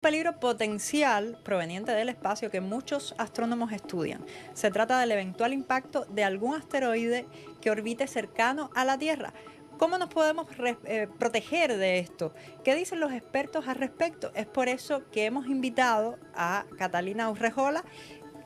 peligro potencial proveniente del espacio que muchos astrónomos estudian. Se trata del eventual impacto de algún asteroide que orbite cercano a la Tierra. ¿Cómo nos podemos proteger de esto? ¿Qué dicen los expertos al respecto? Es por eso que hemos invitado a Catalina Urrejola,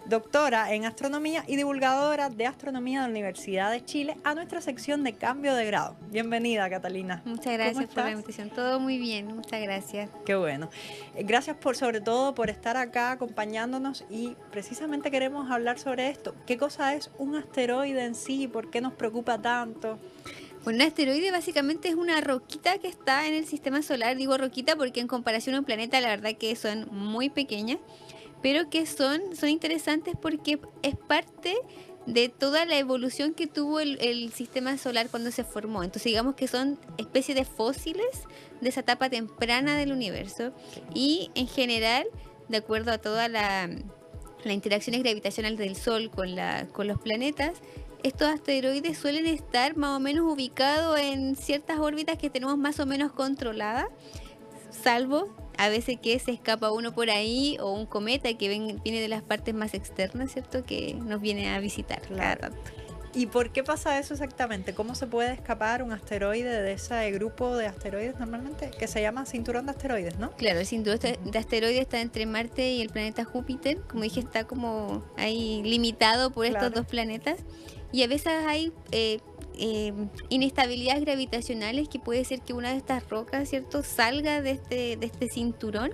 doctora en astronomía y divulgadora de astronomía de la Universidad de Chile, a nuestra sección de cambio de grado. Bienvenida, Catalina. Muchas gracias por la invitación. Todo muy bien, muchas gracias. Qué bueno. Gracias sobre todo por estar acá acompañándonos, y precisamente queremos hablar sobre esto. ¿Qué cosa es un asteroide en sí? ¿Por qué nos preocupa tanto? Bueno, un asteroide básicamente es una roquita que está en el sistema solar. Digo roquita porque en comparación a un planeta la verdad que son muy pequeñas, pero que son interesantes porque es parte de toda la evolución que tuvo el sistema solar cuando se formó. Entonces digamos que son especies de fósiles de esa etapa temprana del universo, y en general, de acuerdo a toda la interacciones gravitacionales del Sol con los planetas, estos asteroides suelen estar más o menos ubicados en ciertas órbitas que tenemos más o menos controladas, salvo a veces que se escapa uno por ahí, o un cometa que viene de las partes más externas, ¿cierto? Que nos viene a visitar cada tanto. ¿Y por qué pasa eso exactamente? ¿Cómo se puede escapar un asteroide de ese grupo de asteroides normalmente que se llama cinturón de asteroides, ¿no? Claro, el cinturón de asteroides está entre Marte y el planeta Júpiter. Como dije, está como ahí limitado por estos dos planetas. Y a veces hay inestabilidades gravitacionales, que puede ser que una de estas rocas, ¿cierto?, salga de este cinturón,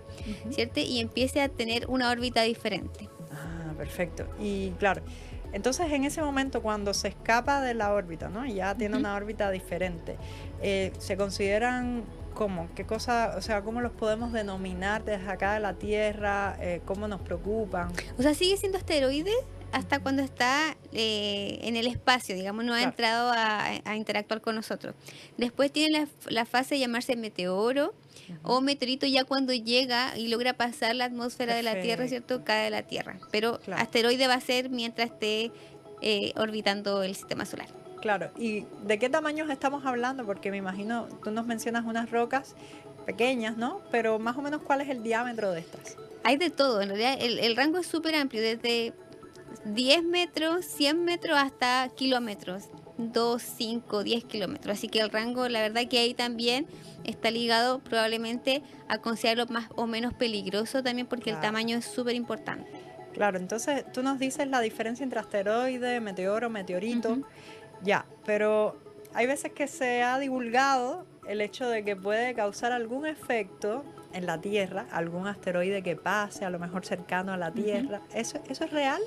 ¿cierto?, y empiece a tener una órbita diferente. Ah, perfecto. Y claro, entonces en ese momento cuando se escapa de la órbita, ¿no?, y ya tiene una órbita diferente, ¿se consideran cómo? ¿Qué cosa? O sea, ¿cómo los podemos denominar desde acá de la Tierra? ¿Cómo nos preocupan? O sea, sigue siendo asteroide hasta cuando está en el espacio, digamos, no ha entrado a interactuar con nosotros. Después tiene la fase de llamarse meteoro o meteorito, ya cuando llega y logra pasar la atmósfera de la Tierra, ¿cierto?, cae de la Tierra. Pero asteroide va a ser mientras esté orbitando el sistema solar. Claro, ¿y de qué tamaños estamos hablando? Porque me imagino, tú nos mencionas unas rocas pequeñas, ¿no? Pero más o menos, ¿cuál es el diámetro de estas? Hay de todo, en realidad el rango es súper amplio, desde 10 metros, 100 metros hasta kilómetros, 2, 5, 10 kilómetros. Así que el rango, la verdad que ahí también está ligado probablemente a considerarlo más o menos peligroso también, porque el tamaño es súper importante. Claro, entonces tú nos dices la diferencia entre asteroide, meteoro, meteorito. Ya, pero hay veces que se ha divulgado el hecho de que puede causar algún efecto en la Tierra, algún asteroide que pase, a lo mejor cercano a la Tierra. ¿Eso es real?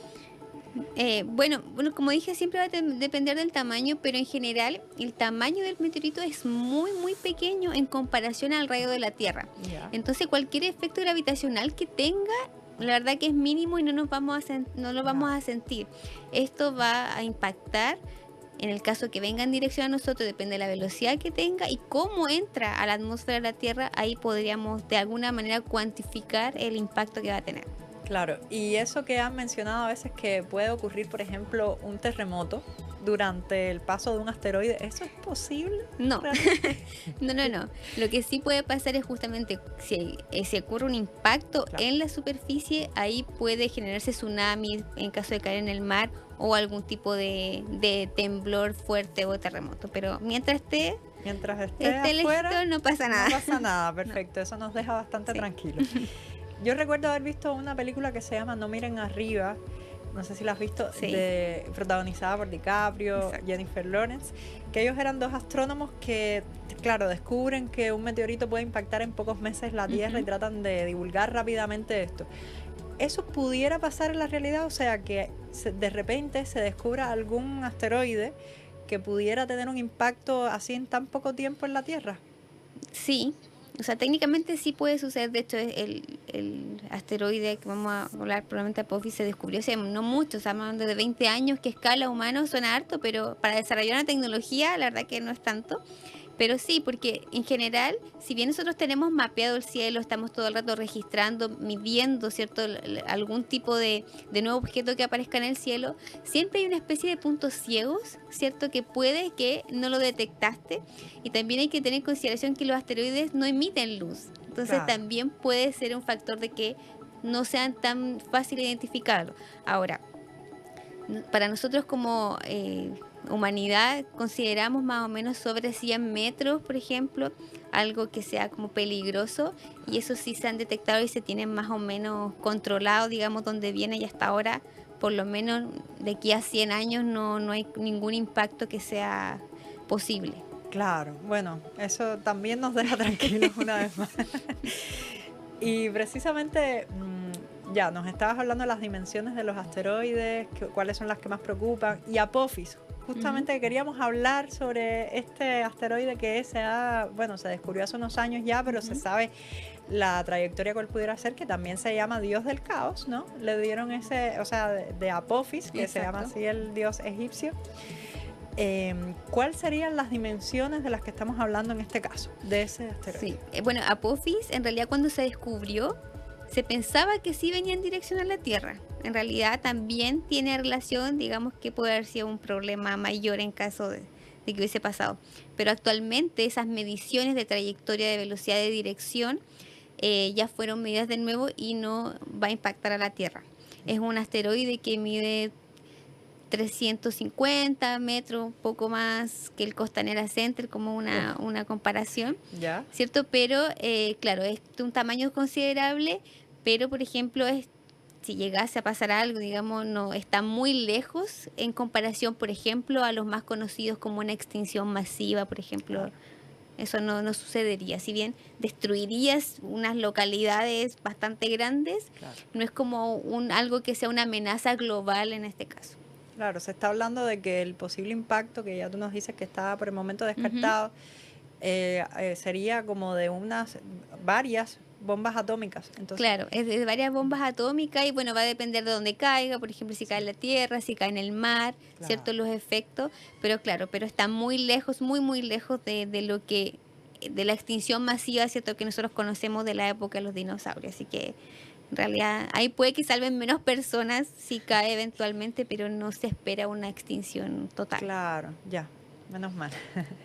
Bueno, como dije, siempre va a depender del tamaño, pero en general el tamaño del meteorito es muy, muy pequeño en comparación al radio de la Tierra. Entonces cualquier efecto gravitacional que tenga, la verdad que es mínimo y no lo vamos a sentir. Esto va a impactar, en el caso que venga en dirección a nosotros, depende de la velocidad que tenga y cómo entra a la atmósfera de la Tierra. Ahí podríamos de alguna manera cuantificar el impacto que va a tener. Claro, y eso que han mencionado a veces, que puede ocurrir, por ejemplo, un terremoto durante el paso de un asteroide, ¿eso es posible? No. No. Lo que sí puede pasar es justamente si ocurre un impacto en la superficie, ahí puede generarse tsunami en caso de caer en el mar, o algún tipo de temblor fuerte o terremoto. Pero mientras esté afuera, no pasa nada. No pasa nada, perfecto. Eso nos deja bastante tranquilos. Yo recuerdo haber visto una película que se llama No miren arriba, no sé si la has visto, protagonizada por DiCaprio, Jennifer Lawrence, que ellos eran dos astrónomos que, claro, descubren que un meteorito puede impactar en pocos meses la Tierra y tratan de divulgar rápidamente esto. ¿Eso pudiera pasar en la realidad? O sea, que de repente se descubra algún asteroide que pudiera tener un impacto así en tan poco tiempo en la Tierra. Sí. O sea, técnicamente sí puede suceder. De hecho, el asteroide que vamos a hablar, probablemente Apophis, se descubrió hace no mucho, o sea, más de 20 años, que a escala humana suena harto, pero para desarrollar una tecnología, la verdad que no es tanto. Pero sí, porque en general, si bien nosotros tenemos mapeado el cielo, estamos todo el rato registrando, midiendo, ¿cierto?, algún tipo de nuevo objeto que aparezca en el cielo, siempre hay una especie de puntos ciegos, ¿cierto?, que puede que no lo detectaste. Y también hay que tener en consideración que los asteroides no emiten luz. Entonces también puede ser un factor de que no sean tan fácil identificarlo. Ahora, para nosotros como humanidad consideramos más o menos sobre 100 metros, por ejemplo, algo que sea como peligroso, y eso sí se han detectado y se tienen más o menos controlado, digamos, donde viene, y hasta ahora, por lo menos de aquí a 100 años, no hay ningún impacto que sea posible. Claro, bueno, eso también nos deja tranquilos una vez más. Y precisamente, ya nos estabas hablando de las dimensiones de los asteroides, cuáles son las que más preocupan, y Apophis. Justamente queríamos hablar sobre este asteroide que se descubrió hace unos años ya, pero se sabe la trayectoria cuál pudiera ser, que también se llama Dios del Caos, ¿no? Le dieron ese, o sea, de Apophis, que se llama así el dios egipcio. ¿Cuáles serían las dimensiones de las que estamos hablando en este caso, de ese asteroide? Sí, bueno, Apophis, en realidad cuando se descubrió, se pensaba que sí venía en dirección a la Tierra. En realidad también tiene relación, digamos que puede haber sido un problema mayor en caso de que hubiese pasado. Pero actualmente esas mediciones de trayectoria, de velocidad, de dirección, ya fueron medidas de nuevo y no va a impactar a la Tierra. Es un asteroide que mide 350 metros, un poco más que el Costanera Center, como una comparación, ¿cierto? Pero, claro, es de un tamaño considerable, pero, por ejemplo, si llegase a pasar algo, digamos, no está muy lejos en comparación, por ejemplo, a los más conocidos como una extinción masiva, por ejemplo. Eso no sucedería. Si bien destruirías unas localidades bastante grandes, no es como algo que sea una amenaza global en este caso. Claro, se está hablando de que el posible impacto, que ya tú nos dices que está por el momento descartado, sería como de varias bombas atómicas. Entonces, claro, es de varias bombas atómicas y bueno, va a depender de dónde caiga, por ejemplo, si cae en la tierra, si cae en el mar, ¿cierto? Los efectos, pero está muy lejos, muy lejos de la extinción masiva, ¿cierto? Que nosotros conocemos de la época de los dinosaurios, así que en realidad ahí puede que salven menos personas si cae eventualmente, pero no se espera una extinción total. Claro, ya, menos mal.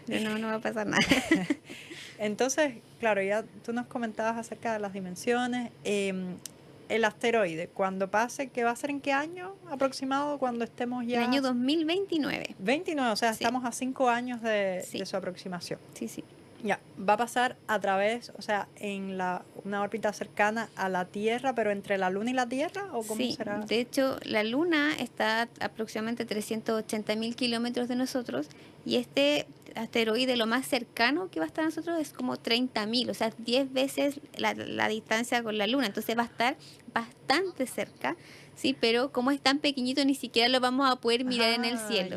Pero no va a pasar nada. Entonces, claro, ya tú nos comentabas acerca de las dimensiones. El asteroide, cuando pase, ¿qué va a ser en qué año aproximado cuando estemos ya? El año 2029. 29, o sea, estamos a 5 años de su aproximación. Sí. Ya, va a pasar a través, o sea, en una órbita cercana a la Tierra, pero entre la Luna y la Tierra, ¿o cómo será? De hecho, la Luna está a aproximadamente 380.000 kilómetros de nosotros, y este asteroide, lo más cercano que va a estar a nosotros, es como 30.000, o sea, 10 veces la distancia con la Luna. Entonces va a estar bastante cerca, sí, pero como es tan pequeñito, ni siquiera lo vamos a poder mirar en el cielo.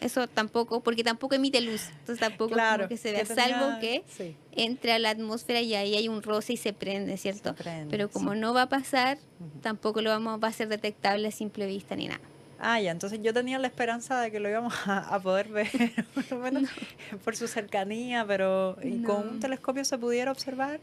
Eso tampoco, porque tampoco emite luz, entonces tampoco como que se vea, salvo que entre a la atmósfera y ahí hay un roce y se prende, ¿cierto? Pero como no va a pasar, tampoco va a ser detectable a simple vista ni nada. Ya, entonces yo tenía la esperanza de que lo íbamos a poder ver, por lo menos por su cercanía, pero ¿y con un telescopio se pudiera observar?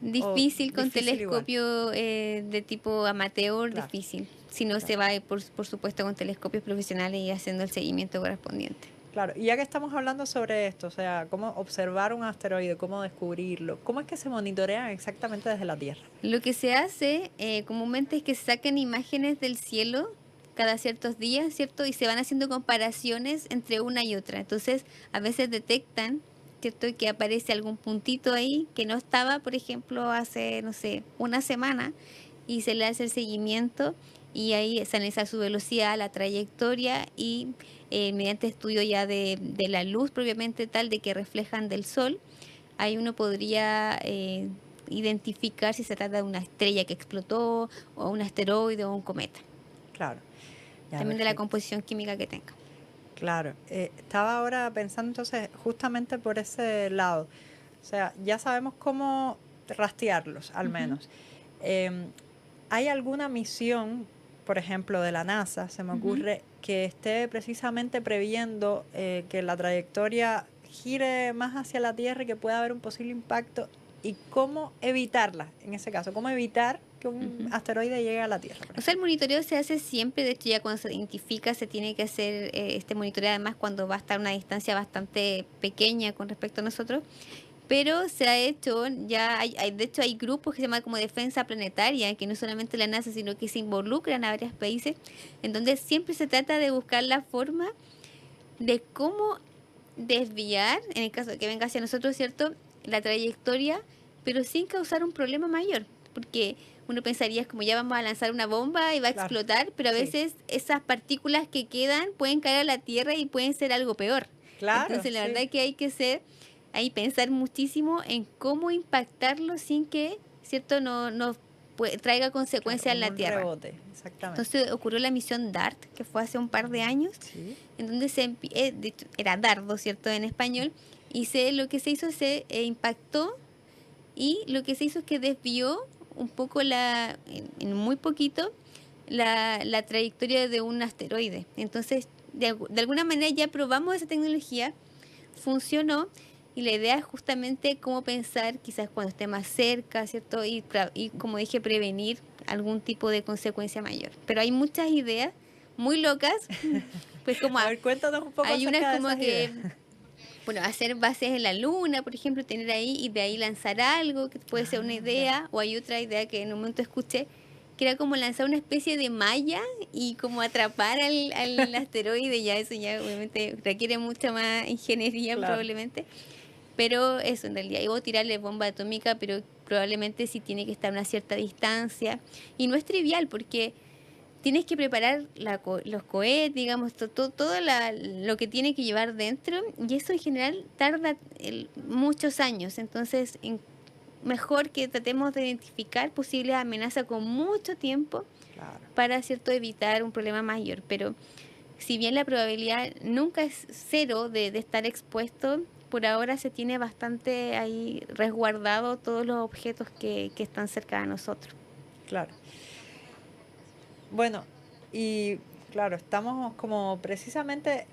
Difícil con telescopio de tipo amateur, difícil. Si no, se va por supuesto con telescopios profesionales y haciendo el seguimiento correspondiente. Claro, y ya que estamos hablando sobre esto, o sea, cómo observar un asteroide, cómo descubrirlo, ¿cómo es que se monitorean exactamente desde la Tierra? Lo que se hace comúnmente es que se saquen imágenes del cielo cada ciertos días, ¿cierto? Y se van haciendo comparaciones entre una y otra. Entonces, a veces detectan, ¿cierto?, que aparece algún puntito ahí que no estaba, por ejemplo, hace, no sé, una semana, y se le hace el seguimiento y ahí se analiza su velocidad, la trayectoria y mediante estudio ya de la luz propiamente tal de que reflejan del sol, ahí uno podría identificar si se trata de una estrella que explotó o un asteroide o un cometa. Claro. También de la composición química que tenga. Claro. Estaba ahora pensando entonces justamente por ese lado. O sea, ya sabemos cómo rastrearlos, al menos. ¿Hay alguna misión, por ejemplo, de la NASA, se me ocurre, que esté precisamente previendo que la trayectoria gire más hacia la Tierra y que pueda haber un posible impacto? ¿Y cómo evitarla en ese caso? ¿Cómo evitar que un asteroide llegue a la Tierra? O sea, el monitoreo se hace siempre. De hecho, ya cuando se identifica se tiene que hacer este monitoreo, además cuando va a estar a una distancia bastante pequeña con respecto a nosotros. pero se ha hecho, ya de hecho hay grupos que se llaman como defensa planetaria, que no solamente la NASA, sino que se involucran a varios países, en donde siempre se trata de buscar la forma de cómo desviar, en el caso de que venga hacia nosotros, ¿cierto?, la trayectoria, pero sin causar un problema mayor, porque uno pensaría es como ya vamos a lanzar una bomba y va a explotar, pero a veces esas partículas que quedan pueden caer a la Tierra y pueden ser algo peor. Entonces la verdad que hay que pensar muchísimo en cómo impactarlo sin que, ¿cierto?, no traiga consecuencias en la Tierra. Rebote, exactamente. Entonces ocurrió la misión DART, que fue hace un par de años, en donde de hecho, era dardo, ¿cierto?, en español, y lo que se hizo se impactó, y lo que se hizo es que desvió un poco en muy poquito la trayectoria de un asteroide. Entonces, de alguna manera ya probamos esa tecnología, funcionó, y la idea es justamente cómo pensar quizás cuando esté más cerca, ¿cierto? Y como dije, prevenir algún tipo de consecuencia mayor. Pero hay muchas ideas muy locas. Pues como a ver, cuéntanos un poco hay unas como que, ideas. bueno, hacer bases en la luna, por ejemplo, tener ahí y de ahí lanzar algo, que puede ser una idea. O hay otra idea que en un momento escuché, que era como lanzar una especie de malla y como atrapar al asteroide. Ya eso ya obviamente requiere mucha más ingeniería probablemente. Pero eso, en realidad, iba a tirarle bomba atómica, pero probablemente sí tiene que estar a una cierta distancia. Y no es trivial, porque tienes que preparar los cohetes, digamos, todo lo que tiene que llevar dentro, y eso en general tarda muchos años. Entonces, mejor que tratemos de identificar posibles amenazas con mucho tiempo para, ¿cierto?, evitar un problema mayor. Pero si bien la probabilidad nunca es cero de estar expuesto, por ahora se tiene bastante ahí resguardado todos los objetos que están cerca de nosotros. Claro. Bueno, y claro, estamos como precisamente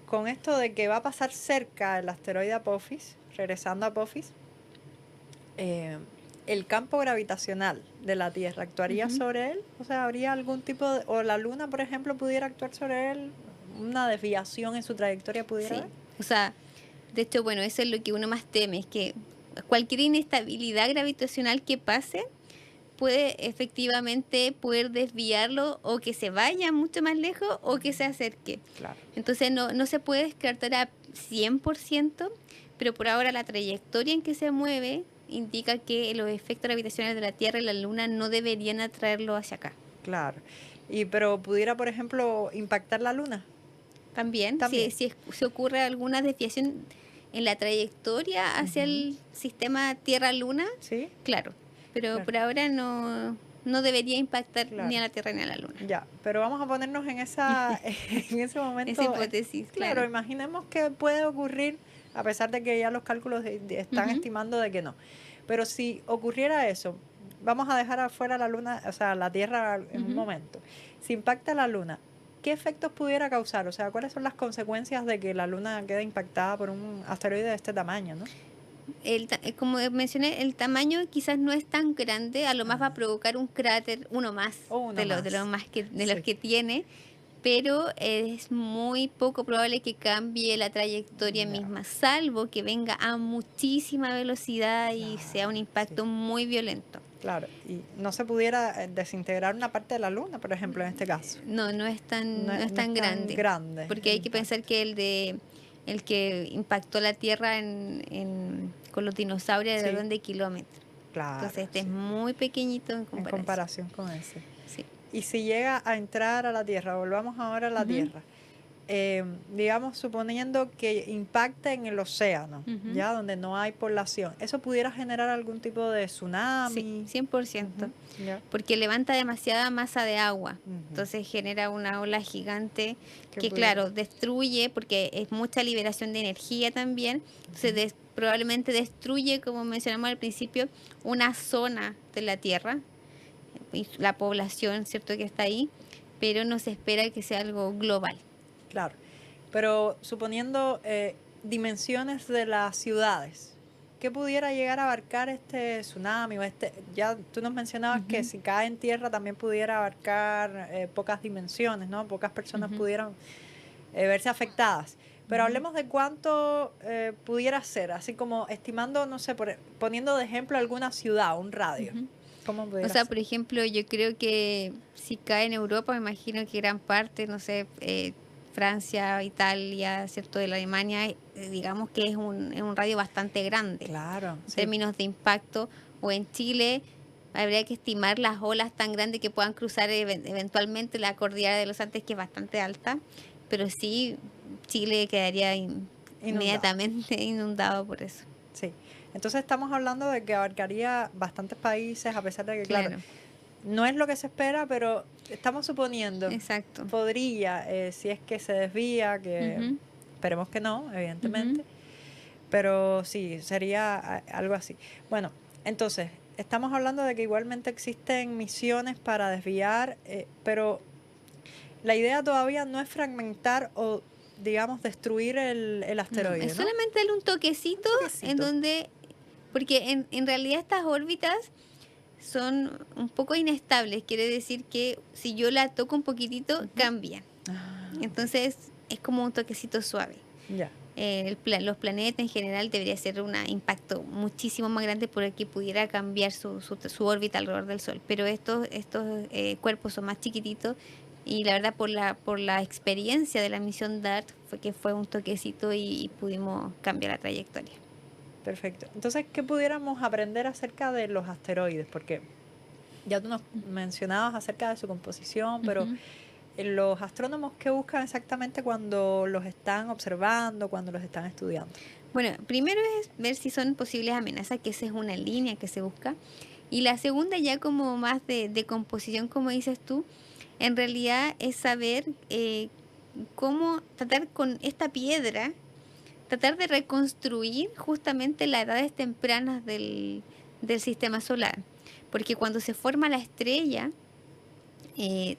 con esto de que va a pasar cerca el asteroide Apophis, regresando a Apophis, el campo gravitacional de la Tierra actuaría sobre él, o sea, habría algún tipo de, o la Luna, por ejemplo, pudiera actuar sobre él, una desviación en su trayectoria pudiera haber. O sea, de hecho, bueno, eso es lo que uno más teme, es que cualquier inestabilidad gravitacional que pase puede efectivamente poder desviarlo, o que se vaya mucho más lejos o que se acerque. Claro. Entonces no se puede descartar a 100%, pero por ahora la trayectoria en que se mueve indica que los efectos gravitacionales de la Tierra y la Luna no deberían atraerlo hacia acá. Claro. Pero pudiera, por ejemplo, impactar la Luna. También. Si ocurre alguna desviación en la trayectoria hacia el sistema Tierra-Luna, claro. Pero por ahora no debería impactar ni a la Tierra ni a la Luna. Ya, pero vamos a ponernos en ese momento. Esa hipótesis, claro. Imaginemos que puede ocurrir, a pesar de que ya los cálculos están estimando de que no. Pero si ocurriera eso, vamos a dejar afuera la Luna, o sea, la Tierra en un momento. Si impacta la Luna, ¿qué efectos pudiera causar? O sea, ¿cuáles son las consecuencias de que la Luna quede impactada por un asteroide de este tamaño, no? Como mencioné, el tamaño quizás no es tan grande, a lo más va a provocar un cráter, uno más de los que tiene, pero es muy poco probable que cambie la trayectoria misma, salvo que venga a muchísima velocidad y sea un impacto muy violento. Claro, y no se pudiera desintegrar una parte de la Luna, por ejemplo, en este caso. No es tan grande. Porque hay que pensar que el que impactó la Tierra con los dinosaurios de orden de kilómetros. Claro. Entonces este es muy pequeñito en comparación con ese. Sí. Y si llega a entrar a la Tierra, volvamos ahora a la Tierra, digamos, suponiendo que impacte en el océano, ya donde no hay población, ¿eso pudiera generar algún tipo de tsunami? Sí, 100%. Porque levanta demasiada masa de agua. Entonces genera una ola gigante que claro, destruye, porque es mucha liberación de energía también. Entonces probablemente destruye, como mencionamos al principio, una zona de la Tierra y la población, ¿cierto?, que está ahí, pero no se espera que sea algo global. Claro, pero suponiendo dimensiones de las ciudades, ¿qué pudiera llegar a abarcar este tsunami? Ya tú nos mencionabas que si cae en tierra también pudiera abarcar pocas dimensiones, ¿no? Pocas personas pudieran verse afectadas. pero hablemos de cuánto pudiera ser, así como estimando, no sé, poniendo de ejemplo alguna ciudad, un radio. ¿Cómo pudiera ser? Por ejemplo, yo creo que si cae en Europa, me imagino que gran parte, no sé, Francia, Italia, ¿cierto? De la Alemania, digamos que es un radio bastante grande. Claro. En términos de impacto. O en Chile, habría que estimar las olas tan grandes que puedan cruzar eventualmente la cordillera de los Andes, que es bastante alta. Pero sí, Chile quedaría inmediatamente inundado por eso. Sí. Entonces estamos hablando de que abarcaría bastantes países, a pesar de que, claro, no es lo que se espera, pero estamos suponiendo. Exacto. Podría, si es que se desvía, que esperemos que no, evidentemente, pero sí, sería algo así. Bueno, entonces, estamos hablando de que igualmente existen misiones para desviar, pero la idea todavía no es fragmentar o, digamos, destruir el asteroide, ¿no? Es solamente darle un toquecito en donde... Porque en realidad estas órbitas son un poco inestables. Quiere decir que si yo la toco un poquitito, cambian. Entonces es como un toquecito suave. Ya. Los planetas en general debería ser un impacto muchísimo más grande por el que pudiera cambiar su órbita alrededor del Sol. Pero estos cuerpos son más chiquititos y la verdad por la experiencia de la misión DART fue un toquecito y pudimos cambiar la trayectoria. Perfecto. Entonces, ¿qué pudiéramos aprender acerca de los asteroides? Porque ya tú nos mencionabas acerca de su composición, pero los astrónomos, ¿qué buscan exactamente cuando los están observando, cuando los están estudiando? Bueno, primero es ver si son posibles amenazas, que esa es una línea que se busca. Y la segunda, ya como más de composición, como dices tú, en realidad es saber cómo tratar con esta piedra, tratar de reconstruir justamente las edades tempranas del sistema solar. Porque cuando se forma la estrella,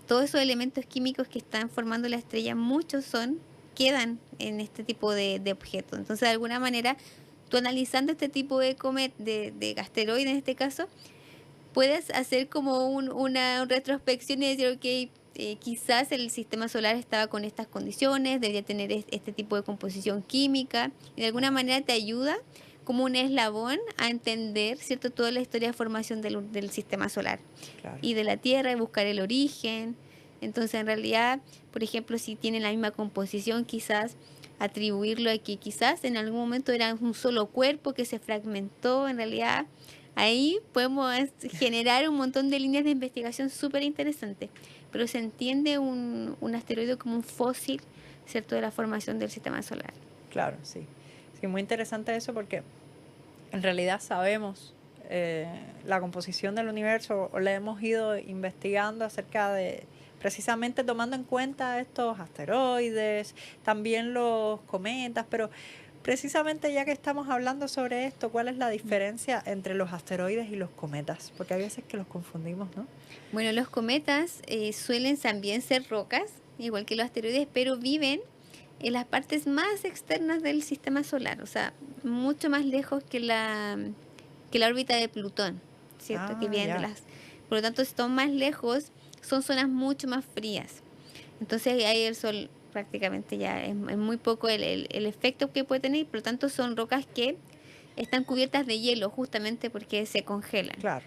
todos esos elementos químicos que están formando la estrella, muchos quedan en este tipo de objetos. Entonces, de alguna manera, tú analizando este tipo de asteroides en este caso, puedes hacer como una retrospección y decir, ok, quizás el sistema solar estaba con estas condiciones, debería tener este tipo de composición química, y de alguna manera te ayuda como un eslabón a entender, ¿cierto?, toda la historia de formación del sistema solar. Claro. Y de la Tierra, y buscar el origen. Entonces, en realidad, por ejemplo, si tienen la misma composición, quizás atribuirlo a que quizás en algún momento era un solo cuerpo que se fragmentó. En realidad, ahí podemos generar un montón de líneas de investigación súper interesantes. Pero se entiende un asteroide como un fósil, ¿cierto?, de la formación del sistema solar. Claro, sí. Sí, muy interesante eso porque en realidad sabemos la composición del universo, o la hemos ido investigando acerca de, precisamente tomando en cuenta estos asteroides, también los cometas, pero precisamente ya que estamos hablando sobre esto, ¿cuál es la diferencia entre los asteroides y los cometas? Porque hay veces que los confundimos, ¿no? Bueno, los cometas suelen también ser rocas, igual que los asteroides, pero viven en las partes más externas del sistema solar, o sea, mucho más lejos que la órbita de Plutón, ¿cierto? Que vienen por lo tanto, si están más lejos, son zonas mucho más frías. Entonces ahí el Sol prácticamente ya es muy poco el efecto que puede tener, por lo tanto son rocas que están cubiertas de hielo justamente porque se congelan. Claro.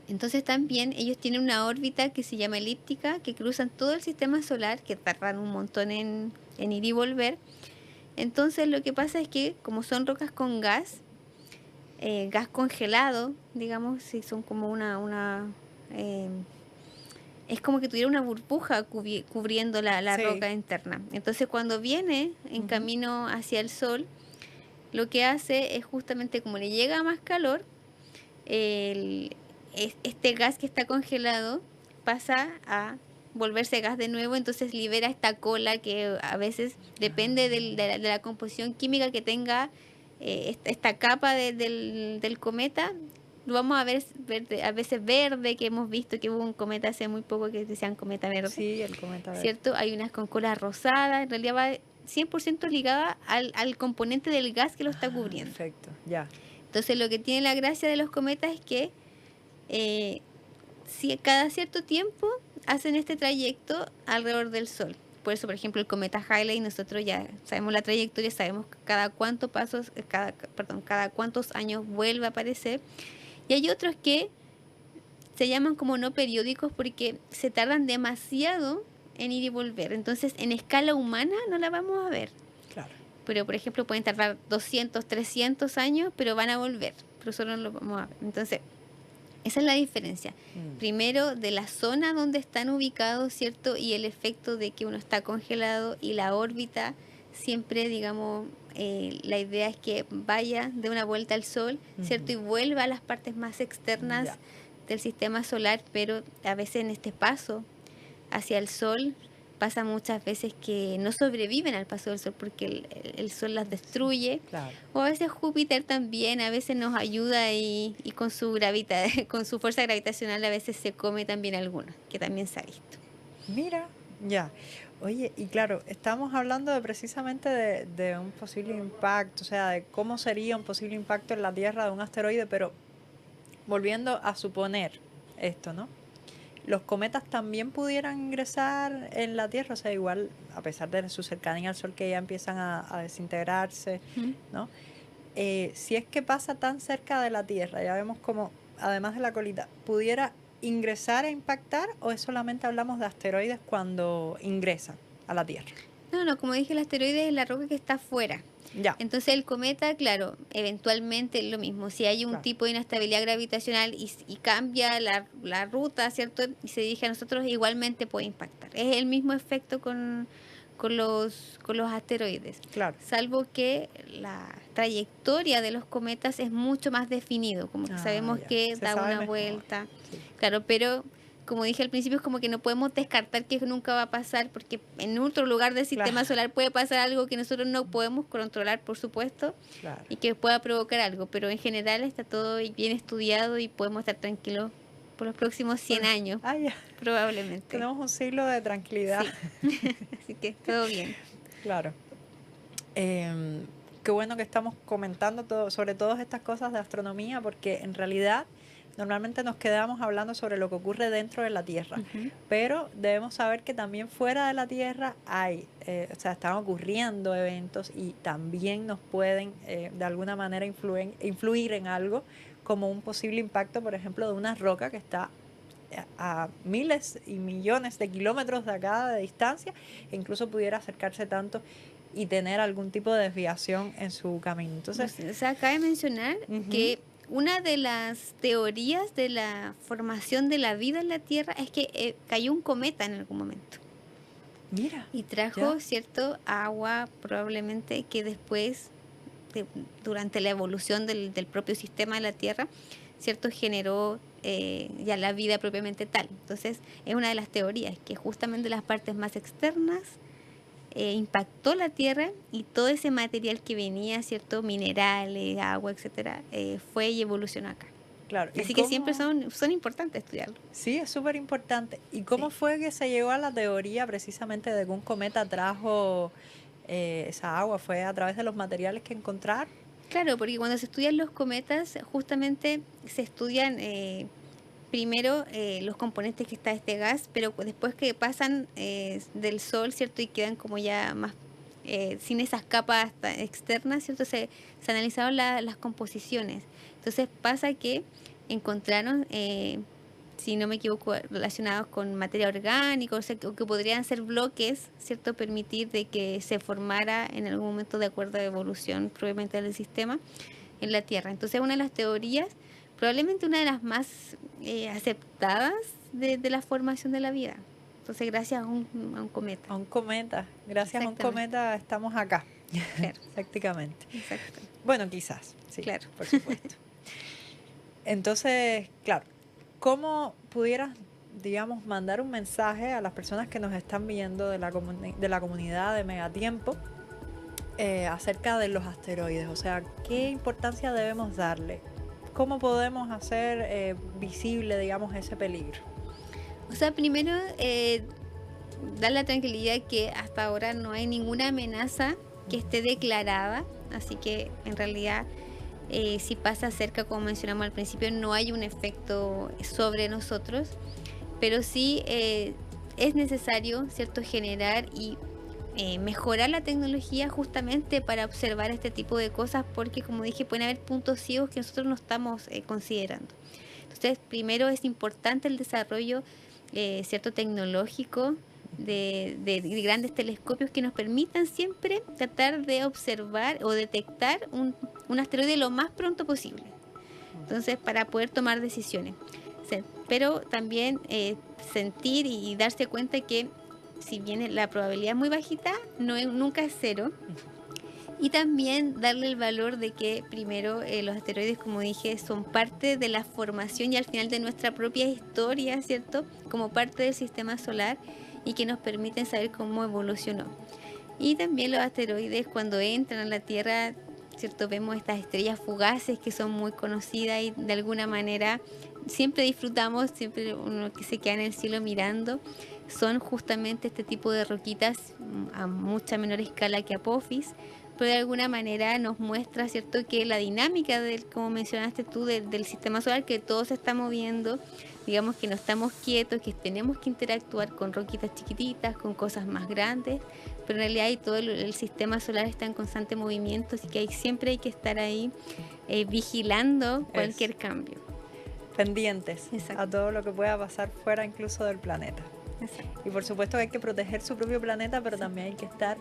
Entonces también ellos tienen una órbita que se llama elíptica, que cruzan todo el sistema solar, que tardan un montón en ir y volver. Entonces lo que pasa es que como son rocas con gas congelado, digamos, si son como es como que tuviera una burbuja cubriendo la roca interna. Entonces cuando viene en camino hacia el Sol, lo que hace es justamente como le llega más calor, este gas que está congelado pasa a volverse gas de nuevo, entonces libera esta cola que a veces depende de la composición química que tenga esta capa del cometa. Lo vamos a ver a veces verde, que hemos visto que hubo un cometa hace muy poco que decían cometa verde. Sí, el cometa verde. ¿Cierto? Hay unas con cola rosada, en realidad va 100% ligada al componente del gas que lo está cubriendo. Perfecto, ya. Entonces lo que tiene la gracia de los cometas es que si cada cierto tiempo hacen este trayecto alrededor del Sol. por eso, por ejemplo, el cometa Halley, nosotros ya sabemos la trayectoria, sabemos cada cuántos años vuelve a aparecer. Y hay otros que se llaman como no periódicos porque se tardan demasiado en ir y volver. Entonces, en escala humana no la vamos a ver. Claro. Pero, por ejemplo, pueden tardar 200, 300 años, pero van a volver. Pero nosotros no lo vamos a ver. Entonces, esa es la diferencia. Primero, de la zona donde están ubicados, ¿cierto? Y el efecto de que uno está congelado y la órbita, siempre, digamos, la idea es que vaya de una vuelta al Sol, ¿cierto? Y vuelva a las partes más externas del sistema solar, pero a veces en este paso hacia el Sol pasa muchas veces que no sobreviven al paso del Sol porque el Sol las destruye. Claro. O a veces Júpiter también a veces nos ayuda y con su con su fuerza gravitacional a veces se come también algunas, que también se ha visto. Mira, ya. Oye, y claro, estamos hablando precisamente de un posible impacto, o sea, de cómo sería un posible impacto en la Tierra de un asteroide, pero volviendo a suponer esto, ¿no? Los cometas también pudieran ingresar en la Tierra, o sea, igual, a pesar de su cercanía al Sol, que ya empiezan a desintegrarse, ¿no? Si es que pasa tan cerca de la Tierra, ya vemos como, además de la colita, ¿pudiera ingresar e impactar o es solamente hablamos de asteroides cuando ingresan a la Tierra? No, como dije, el asteroide es la roca que está afuera. Ya. Entonces el cometa, claro, eventualmente lo mismo. Si hay un tipo de inestabilidad gravitacional y cambia la ruta, ¿cierto? Y se dirige a nosotros, igualmente puede impactar. Es el mismo efecto con los asteroides. Claro. Salvo que la trayectoria de los cometas es mucho más definido, como que sabemos que da una vuelta. Sí. Claro, pero como dije al principio, es como que no podemos descartar que nunca va a pasar, porque en otro lugar del sistema solar puede pasar algo que nosotros no podemos controlar, por supuesto, y que pueda provocar algo, pero en general está todo bien estudiado y podemos estar tranquilos por los próximos 100 años, probablemente. Tenemos un siglo de tranquilidad. Sí. Así que todo bien. Claro. Qué bueno que estamos comentando sobre todas estas cosas de astronomía, porque en realidad normalmente nos quedamos hablando sobre lo que ocurre dentro de la Tierra, pero debemos saber que también fuera de la Tierra están ocurriendo eventos y también nos pueden de alguna manera influir en algo, como un posible impacto, por ejemplo, de una roca que está a miles y millones de kilómetros de acá de distancia, e incluso pudiera acercarse tanto y tener algún tipo de desviación en su camino. Entonces, cabe mencionar que una de las teorías de la formación de la vida en la Tierra es que cayó un cometa en algún momento. Mira. Y trajo, ¿cierto?, agua, probablemente, que después, durante la evolución del propio sistema de la Tierra, ¿cierto?, generó ya la vida propiamente tal. Entonces, es una de las teorías, que justamente las partes más externas impactó la Tierra y todo ese material que venía, ¿cierto?, minerales, agua, etcétera, fue y evolucionó acá. Claro. Así que siempre son importantes estudiarlo. Sí, es súper importante. ¿Y cómo fue que se llegó a la teoría precisamente de que un cometa trajo esa agua? ¿Fue a través de los materiales que encontraron? Claro, porque cuando se estudian los cometas, justamente se estudian primero los componentes que está este gas, pero después que pasan del Sol, ¿cierto? Y quedan como ya más sin esas capas externas, ¿cierto? Se analizaron las composiciones. Entonces pasa que encontraron, si no me equivoco, relacionados con materia orgánica, o sea, que podrían ser bloques, ¿cierto? Permitir de que se formara en algún momento de acuerdo a la evolución probablemente del sistema en la Tierra. Entonces una de las teorías, probablemente una de las más aceptadas de la formación de la vida. Entonces, gracias a un cometa. A un cometa. Gracias a un cometa estamos acá. Claro. Prácticamente. Exacto. Bueno, quizás. Sí, claro. Por supuesto. Entonces, claro, ¿cómo pudieras, digamos, mandar un mensaje a las personas que nos están viendo de la comunidad de Megatiempo acerca de los asteroides? O sea, ¿qué importancia debemos darle? ¿Cómo podemos hacer visible, digamos, ese peligro? O sea, primero, dar la tranquilidad que hasta ahora no hay ninguna amenaza que esté declarada, así que en realidad si pasa cerca, como mencionamos al principio, no hay un efecto sobre nosotros, pero sí es necesario, ¿cierto?, generar y mejorar la tecnología justamente para observar este tipo de cosas, porque como dije, pueden haber puntos ciegos que nosotros no estamos considerando. Entonces, primero es importante el desarrollo cierto tecnológico de grandes telescopios que nos permitan siempre tratar de observar o detectar un asteroide lo más pronto posible. Entonces, para poder tomar decisiones. Pero también sentir y darse cuenta que si bien la probabilidad es muy bajita, nunca es cero. Y también darle el valor de que primero los asteroides, como dije, son parte de la formación y al final de nuestra propia historia, ¿cierto? Como parte del sistema solar y que nos permiten saber cómo evolucionó. Y también los asteroides cuando entran a la Tierra, ¿cierto? Vemos estas estrellas fugaces que son muy conocidas y de alguna manera siempre disfrutamos, siempre uno que se queda en el cielo mirando, son justamente este tipo de roquitas a mucha menor escala que Apophis, pero de alguna manera nos muestra, ¿cierto?, que la dinámica como mencionaste tú, del sistema solar, que todo se está moviendo, digamos que no estamos quietos, que tenemos que interactuar con roquitas chiquititas, con cosas más grandes, pero en realidad todo el sistema solar está en constante movimiento, así que siempre hay que estar ahí vigilando cualquier cambio. Pendientes. Exacto. A todo lo que pueda pasar fuera incluso del planeta. Exacto. Y por supuesto que hay que proteger su propio planeta, pero también hay que estar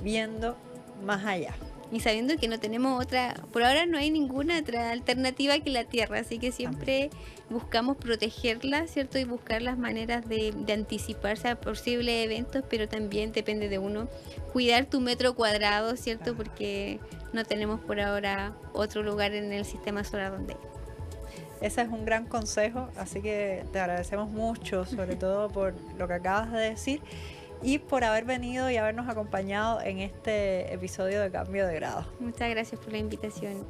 viendo más allá. Y sabiendo que no tenemos por ahora no hay ninguna otra alternativa que la Tierra, así que siempre buscamos protegerla, ¿cierto? Y buscar las maneras de anticiparse a posibles eventos, pero también depende de uno cuidar tu metro cuadrado, ¿cierto? Porque no tenemos por ahora otro lugar en el sistema solar donde ir. Ese es un gran consejo, así que te agradecemos mucho, sobre todo por lo que acabas de decir y por haber venido y habernos acompañado en este episodio de Cambio de Grado. Muchas gracias por la invitación.